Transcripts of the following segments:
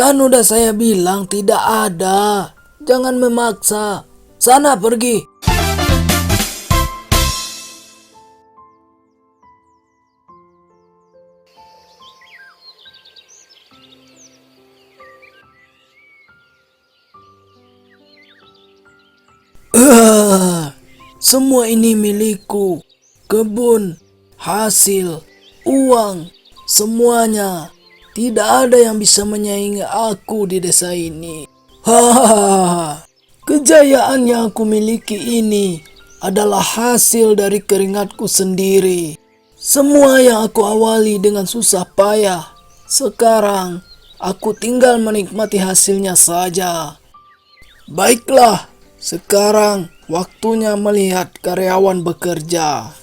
Kan udah saya bilang tidak ada. Jangan memaksa. Sana pergi. Semua ini milikku. Kebun, hasil, uang, semuanya. Tidak ada yang bisa menyaingi aku di desa ini. Hahaha. Kejayaan yang aku miliki ini adalah hasil dari keringatku sendiri. Semua yang aku awali dengan susah payah. Sekarang, aku tinggal menikmati hasilnya saja. Baiklah, sekarang waktunya melihat karyawan bekerja.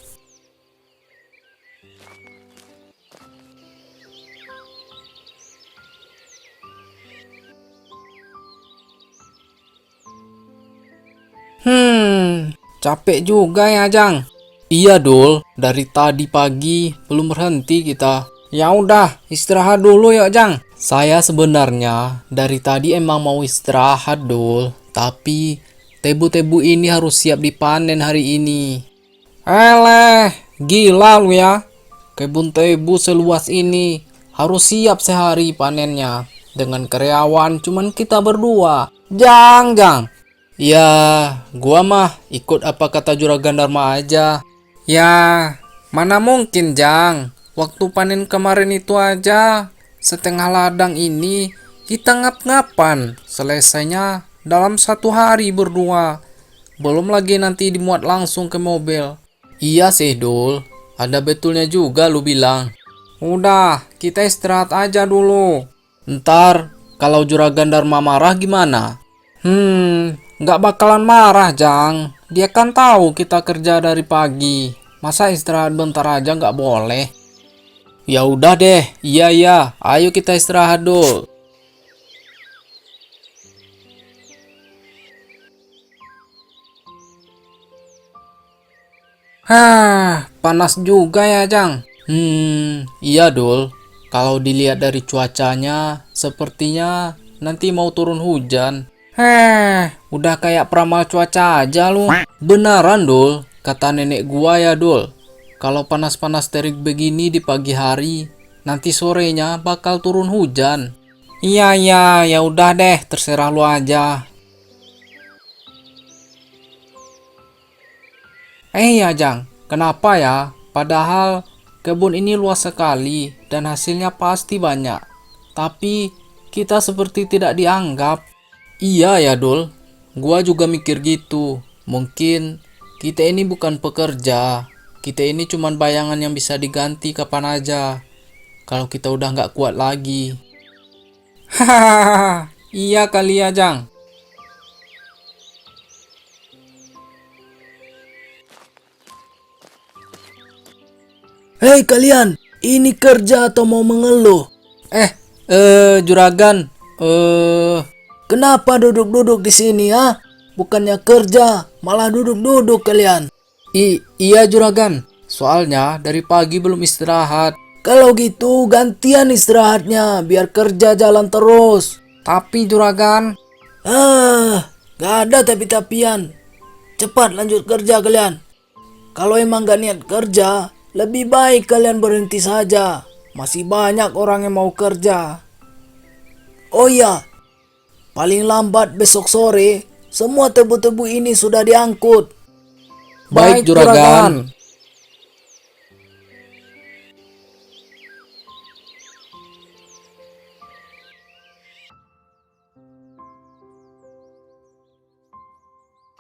Capek juga ya, Jang. Iya, Dul. Dari tadi pagi belum berhenti kita. Ya udah, istirahat dulu ya, Jang. Saya sebenarnya dari tadi emang mau istirahat, Dul. Tapi tebu-tebu ini harus siap dipanen hari ini. Eleh, gila lu ya. Kebun tebu seluas ini harus siap sehari panennya. Dengan karyawan cuman kita berdua. Jang. Ya, gua mah ikut apa kata Juragan Dharma aja. Ya, mana mungkin, Jang. Waktu panen kemarin itu aja, setengah ladang ini kita ngap-ngapan. Selesainya dalam 1 hari berdua. Belum lagi nanti dimuat langsung ke mobil. Iya sih, Dul. Ada betulnya juga lu bilang. Udah, kita istirahat aja dulu. Ntar, kalau Juragan Dharma marah gimana? Nggak bakalan marah, Jang. Dia kan tahu kita kerja dari pagi. Masa istirahat bentar aja nggak boleh? Ya udah deh, iya. Ayo kita istirahat dulu. Panas juga ya, Jang. Iya, Dul. Kalau dilihat dari cuacanya, sepertinya nanti mau turun hujan. Udah kayak peramal cuaca aja lu. Beneran, Dul. Kata nenek gua ya, Dul. Kalau panas-panas terik begini di pagi hari, nanti sorenya bakal turun hujan. Iya, ya udah deh, terserah lu aja. Ya, Jang, kenapa ya? Padahal kebun ini luas sekali dan hasilnya pasti banyak. Tapi kita seperti tidak dianggap. Iya ya, Dul. Gua juga mikir gitu. Mungkin kita ini bukan pekerja. Kita ini cuman bayangan yang bisa diganti kapan aja. Kalau kita udah nggak kuat lagi. Hahaha, iya kali ya, Jang. Hei kalian, ini kerja atau mau mengeluh? Juragan. Kenapa duduk-duduk di sini ya? Bukannya kerja, malah duduk-duduk kalian. Iya, Juragan. Soalnya dari pagi belum istirahat. Kalau gitu gantian istirahatnya biar kerja jalan terus. Tapi Juragan, Gak ada tapi-tapian. Cepat lanjut kerja kalian. Kalau emang gak niat kerja, lebih baik kalian berhenti saja. Masih banyak orang yang mau kerja. Oh iya, paling lambat besok sore, semua tebu-tebu ini sudah diangkut. baik Juragan.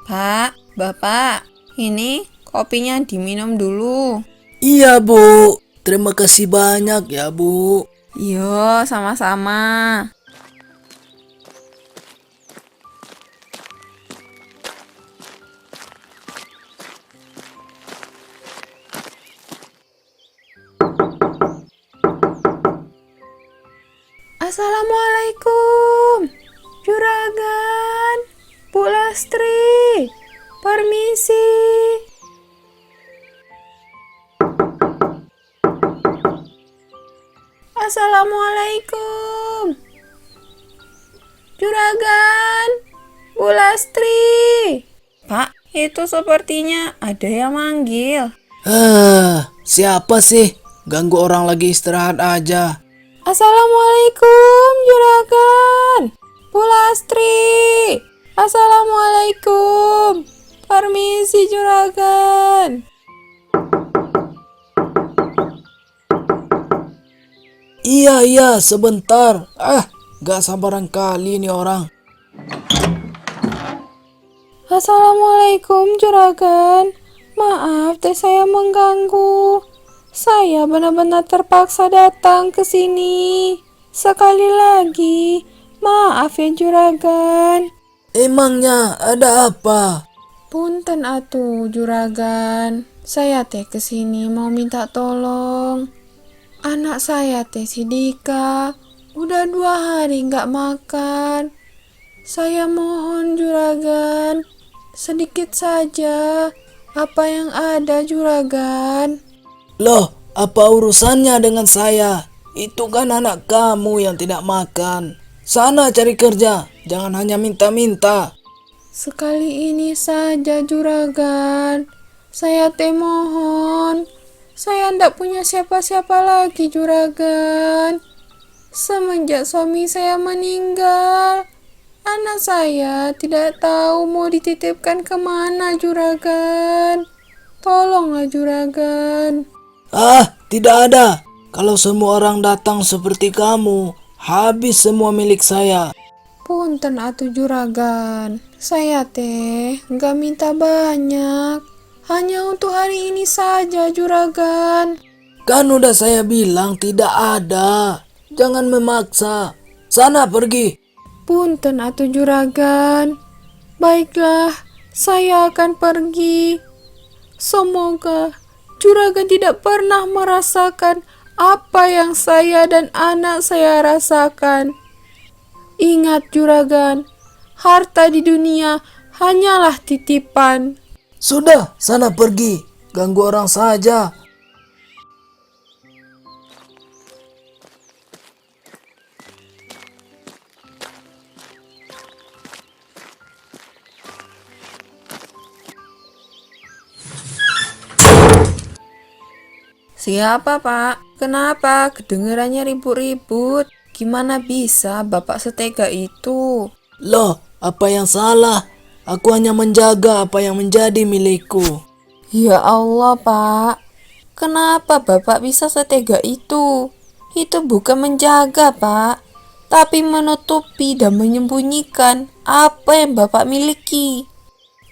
Pak, Bapak, ini kopinya diminum dulu. Iya bu, terima kasih banyak ya bu. Yo, sama-sama. Assalamualaikum, Juragan, Bu Lastri, permisi. Assalamualaikum. Juragan, Bu Lastri. Pak, itu sepertinya ada yang manggil. Siapa sih? Ganggu orang lagi istirahat aja. Assalamualaikum, Juragan. Bu Lastri. Assalamualaikum. Permisi, Juragan. Iya, sebentar. Gak sabaran kali ini orang. Assalamualaikum, Juragan. Maaf teh saya mengganggu. Saya benar-benar terpaksa datang ke sini. Sekali lagi, maaf ya, Juragan. Emangnya ada apa? Punten atuh, Juragan. Saya teh ke sini mau minta tolong. Anak saya teh si Dika udah 2 hari nggak makan. Saya mohon, Juragan, sedikit saja apa yang ada, Juragan. Loh, apa urusannya dengan saya? Itu kan anak kamu yang tidak makan. Sana cari kerja, jangan hanya minta-minta. Sekali ini saja, Juragan. Saya teh mohon. Saya ndak punya siapa-siapa lagi, Juragan. Semenjak suami saya meninggal, anak saya tidak tahu mau dititipkan kemana, Juragan. Tolonglah, Juragan. Tidak ada. Kalau semua orang datang seperti kamu, habis semua milik saya. Punten atuh, Juragan. Saya teh nggak minta banyak. Hanya untuk hari ini saja, Juragan. Kan udah saya bilang tidak ada. Jangan memaksa. Sana pergi. Punten atuh, Juragan. Baiklah, saya akan pergi. Semoga Juragan tidak pernah merasakan apa yang saya dan anak saya rasakan. Ingat, Juragan, harta di dunia hanyalah titipan. Sudah, sana pergi. Ganggu orang saja. Siapa, Pak? Kenapa? Kedengarannya ribut-ribut. Gimana bisa Bapak setega itu? Loh, apa yang salah? Aku hanya menjaga apa yang menjadi milikku. Ya Allah, Pak. Kenapa Bapak bisa setega itu? Itu bukan menjaga, Pak, tapi menutupi dan menyembunyikan apa yang Bapak miliki.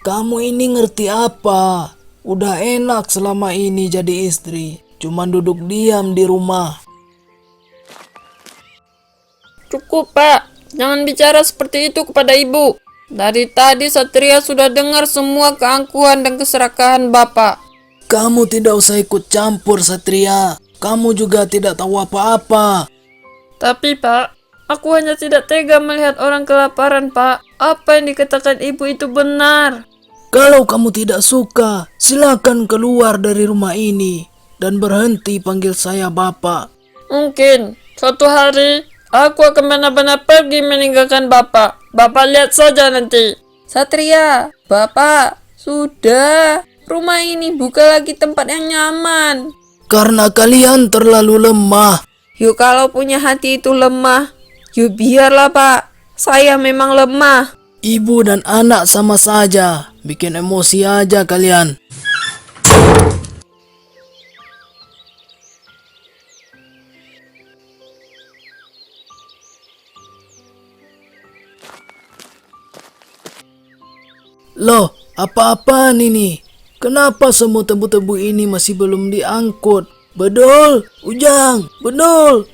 Kamu ini ngerti apa? Udah enak selama ini jadi istri. Cuman duduk diam di rumah. Cukup, Pak. Jangan bicara seperti itu kepada Ibu. Dari tadi Satria sudah dengar semua keangkuhan dan keserakahan Bapak. Kamu tidak usah ikut campur, Satria. Kamu juga tidak tahu apa-apa. Tapi, Pak, aku hanya tidak tega melihat orang kelaparan, Pak. Apa yang dikatakan Ibu itu benar. Kalau kamu tidak suka, silakan keluar dari rumah ini dan berhenti panggil saya Bapak. Mungkin suatu hari aku akan benar-benar pergi meninggalkan Bapak. Bapak lihat saja nanti. Satria, Bapak, sudah. Rumah ini bukan lagi tempat yang nyaman. Karena kalian terlalu lemah. Yuk, kalau punya hati itu lemah, yuk biarlah, Pak. Saya memang lemah. Ibu dan anak sama saja. Bikin emosi aja kalian. Loh, apa-apaan ini? Kenapa semua tebu-tebu ini masih belum diangkut? Bedul, Ujang, Bedul.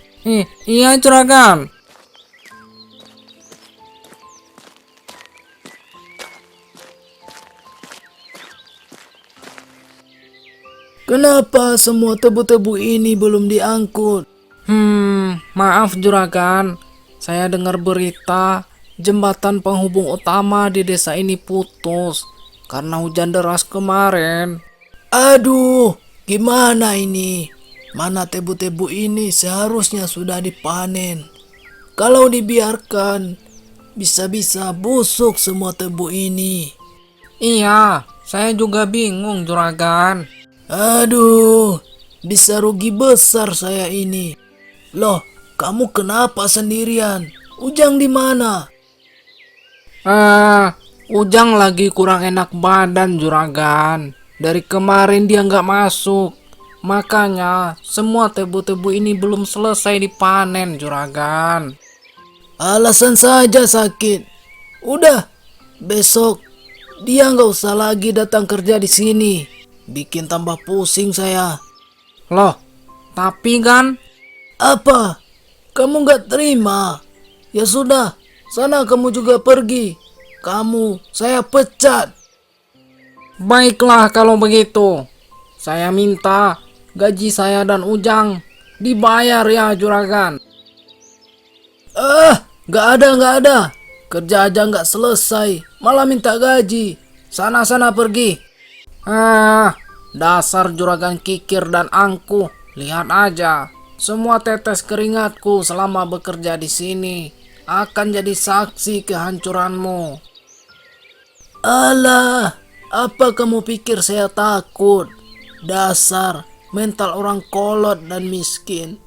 Iya, Juragan. Kenapa semua tebu-tebu ini belum diangkut? Maaf Juragan. Saya dengar berita jembatan penghubung utama di desa ini putus karena hujan deras kemarin. Aduh, gimana ini? Mana tebu-tebu ini seharusnya sudah dipanen. Kalau dibiarkan, Bisa-bisa busuk semua tebu ini. Iya, saya juga bingung, Juragan. Aduh, bisa rugi besar saya ini. Loh, kamu kenapa sendirian? Ujang di mana? Ujang lagi kurang enak badan, Juragan. Dari kemarin dia nggak masuk. Makanya semua tebu-tebu ini belum selesai dipanen, Juragan. Alasan saja sakit. Udah, besok dia nggak usah lagi datang kerja di sini. Bikin tambah pusing saya. Loh, tapi kan Apa? Kamu nggak terima? Ya sudah, sana kamu juga pergi. Kamu, saya pecat. baiklah kalau begitu. Saya minta gaji saya dan Ujang dibayar ya, Juragan. Nggak ada. Kerja aja nggak selesai, malah minta gaji. Sana pergi. Dasar Juragan kikir dan angkuh. Lihat aja, semua tetes keringatku selama bekerja di sini akan jadi saksi kehancuranmu. Alah, apa kamu pikir saya takut? Dasar mental orang kolot dan miskin.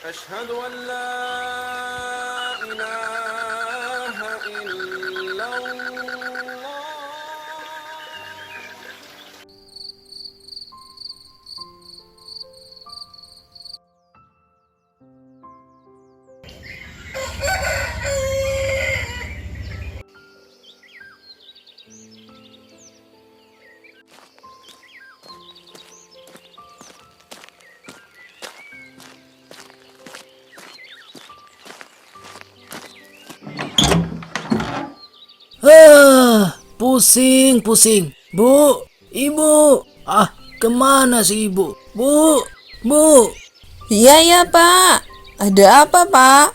أشهد أن لا إله إلا الله. Pusing. Bu, ibu. Kemana sih ibu? Bu. Iya, Pak. Ada apa, Pak?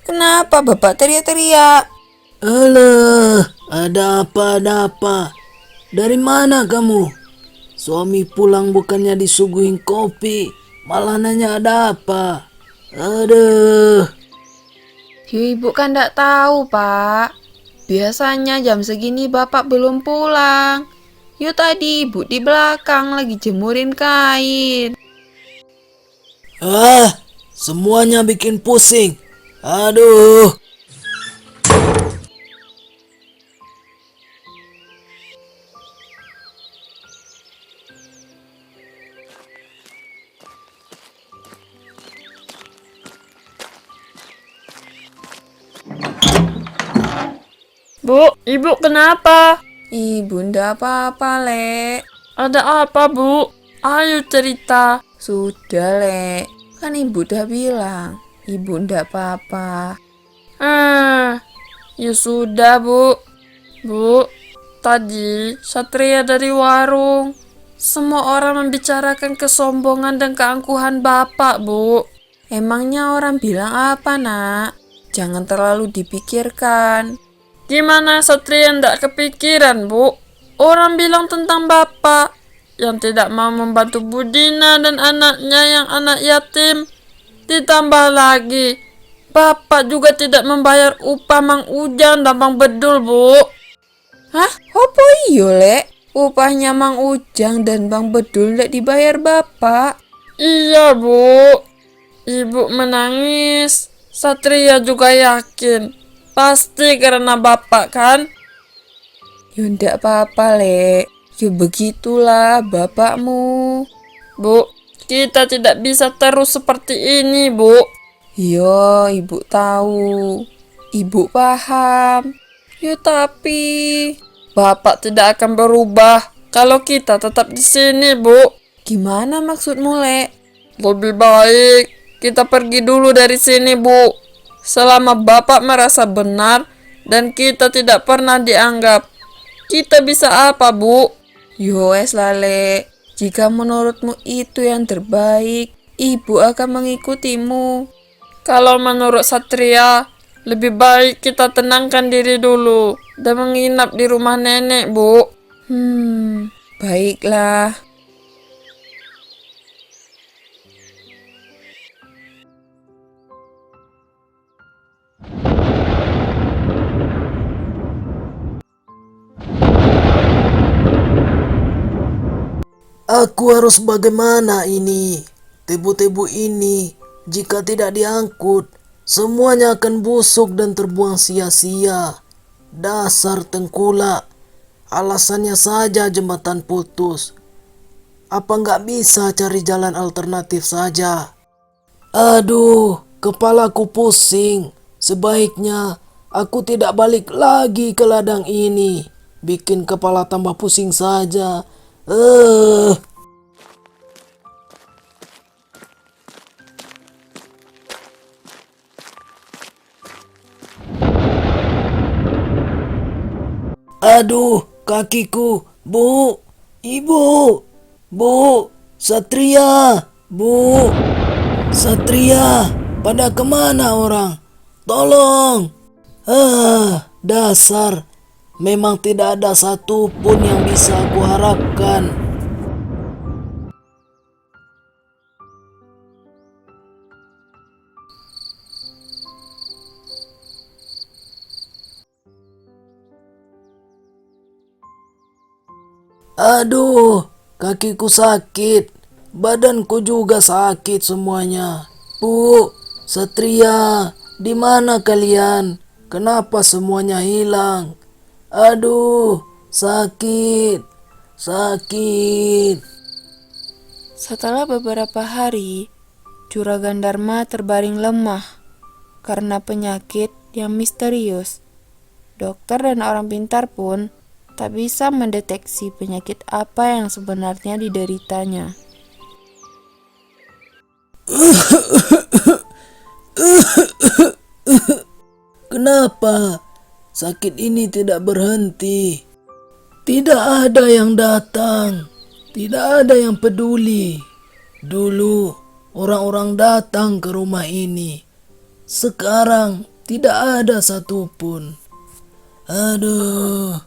Kenapa Bapak teriak-teriak? Alah, ada apa? Dari mana kamu? Suami pulang bukannya disuguhin kopi, malah nanya ada apa. Aduh. Ibu kan ndak tahu, Pak. Biasanya jam segini Bapak belum pulang. Yuk tadi Ibu di belakang lagi jemurin kain. Semuanya bikin pusing. Aduh. Bu, ibu kenapa? Ibu ndak apa-apa, Lek. Ada apa, Bu? Ayo cerita. Sudah, Lek. Kan Ibu udah bilang, Ibu ndak apa-apa. Ya sudah, Bu. Bu, tadi Satria dari warung. Semua orang membicarakan kesombongan dan keangkuhan Bapak, Bu. Emangnya orang bilang apa, Nak? Jangan terlalu dipikirkan. Gimana Satria ndak kepikiran, Bu? Orang bilang tentang Bapak yang tidak mau membantu Budina dan anaknya yang anak yatim. Ditambah lagi, Bapak juga tidak membayar upah Mang Ujang dan Bang Bedul, Bu. Hah? Apa iyo, Lek? Upahnya Mang Ujang dan Bang Bedul ndak dibayar Bapak? Iya, Bu. Ibu menangis. Satria juga yakin. Pasti karena Bapak, kan? Ya ndak apa-apa, Lek. Ya begitulah bapakmu. Bu, kita tidak bisa terus seperti ini, Bu. Iya, Ibu tahu. Ibu paham. Ya tapi Bapak tidak akan berubah kalau kita tetap di sini, Bu. Gimana maksudmu, Lek? Lebih baik kita pergi dulu dari sini, Bu. Selama Bapak merasa benar dan kita tidak pernah dianggap, kita bisa apa, Bu? Yowes lah, Lek. Jika menurutmu itu yang terbaik, Ibu akan mengikutimu. Kalau menurut Satria, lebih baik kita tenangkan diri dulu dan menginap di rumah nenek, Bu. Baiklah. Aku harus bagaimana ini? Tebu-tebu ini, jika tidak diangkut, semuanya akan busuk dan terbuang sia-sia. Dasar tengkulak, alasannya saja jembatan putus. Apa nggak bisa cari jalan alternatif saja? Aduh, kepalaku pusing. Sebaiknya aku tidak balik lagi ke ladang ini. Bikin kepala tambah pusing saja. Aduh, kakiku. Bu, ibu, bu, Satria, bu, Satria, pada kemana orang? Tolong. Dasar. Memang tidak ada satupun yang bisa aku harapkan. Aduh, kakiku sakit. Badanku juga sakit semuanya. Bu, Satria, di mana kalian? Kenapa semuanya hilang? Aduh, sakit, sakit. Setelah beberapa hari, Juragan Dharma terbaring lemah karena penyakit yang misterius. Dokter dan orang pintar pun tak bisa mendeteksi penyakit apa yang sebenarnya dideritanya. Kenapa sakit ini tidak berhenti? Tidak ada yang datang, tidak ada yang peduli. Dulu orang-orang datang ke rumah ini. Sekarang tidak ada satupun. Aduh.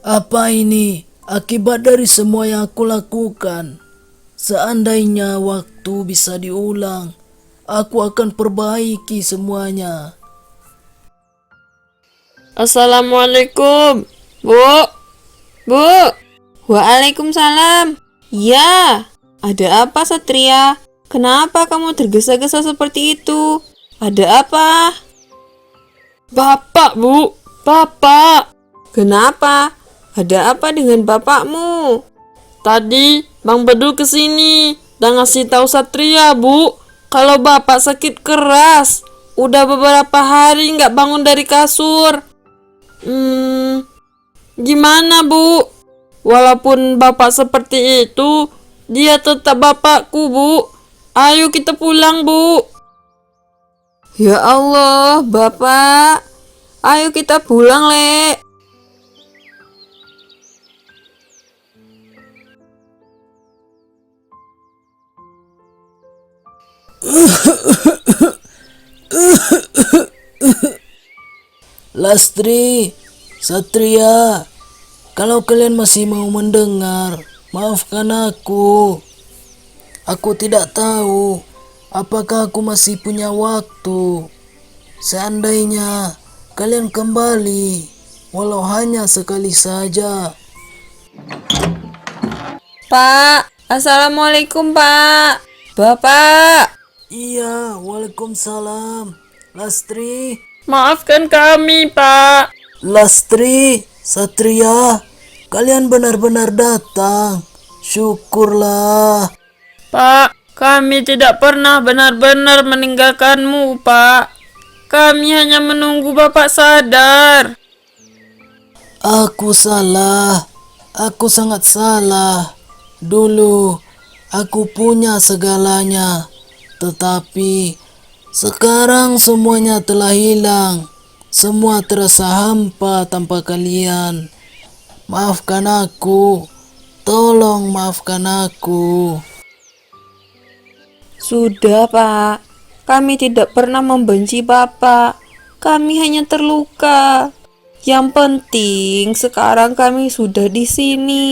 Apa ini akibat dari semua yang aku lakukan? Seandainya waktu bisa diulang, aku akan perbaiki semuanya. Assalamualaikum, Bu. Bu. Waalaikumsalam. Ya, ada apa Satria? Kenapa kamu tergesa-gesa seperti itu? Ada apa? Bapak, Bu. Bapak. Kenapa? Ada apa dengan bapakmu? Tadi Bang Bedul kesini dan ngasih tahu Satria, Bu, kalau bapak sakit keras. Udah beberapa hari nggak bangun dari kasur. Gimana, Bu? Walaupun bapak seperti itu, dia tetap bapakku, Bu. Ayo kita pulang, Bu. Ya Allah, Bapak. Ayo kita pulang, Le. Lastri, Satria, kalau kalian masih mau mendengar, maafkan aku. Aku tidak tahu apakah aku masih punya waktu. Seandainya kalian kembali, walau hanya sekali saja. Pak, Assalamualaikum, Pak. Bapak. Iya, waalaikumsalam. Lastri, Maafkan kami, Pak. Lastri, Satria, kalian benar-benar datang. Syukurlah. Pak, kami tidak pernah benar-benar meninggalkanmu, Pak. Kami hanya menunggu Bapak sadar. Aku salah. Aku sangat salah. Dulu aku punya segalanya, tetapi sekarang semuanya telah hilang. Semua terasa hampa tanpa kalian. Maafkan aku. Tolong maafkan aku. Sudah, Pak. Kami tidak pernah membenci Bapak. Kami hanya terluka. Yang penting sekarang kami sudah di sini.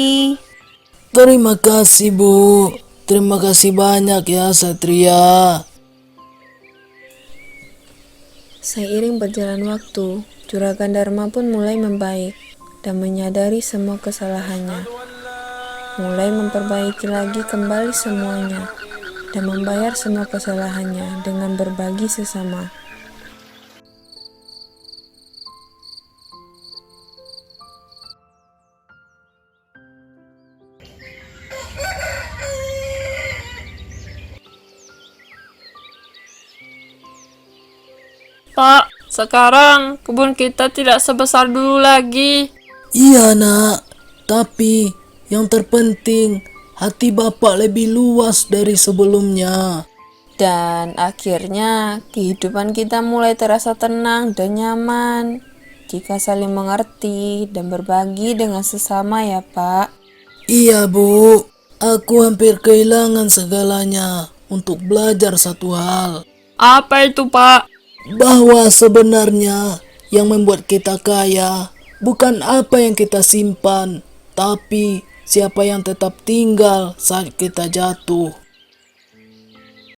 Terima kasih, Bu. Terima kasih banyak ya, Satria. Seiring berjalan waktu, Juragan Dharma pun mulai membaik dan menyadari semua kesalahannya. mulai memperbaiki lagi kembali semuanya, dan membayar semua kesalahannya dengan berbagi sesama. Pak, sekarang kebun kita tidak sebesar dulu lagi. Iya nak, tapi yang terpenting hati bapak lebih luas dari sebelumnya. Dan akhirnya kehidupan kita mulai terasa tenang dan nyaman jika saling mengerti dan berbagi dengan sesama ya Pak. Iya bu, aku hampir kehilangan segalanya untuk belajar satu hal. Apa itu, Pak? Bahwa sebenarnya yang membuat kita kaya bukan apa yang kita simpan, tapi siapa yang tetap tinggal saat kita jatuh.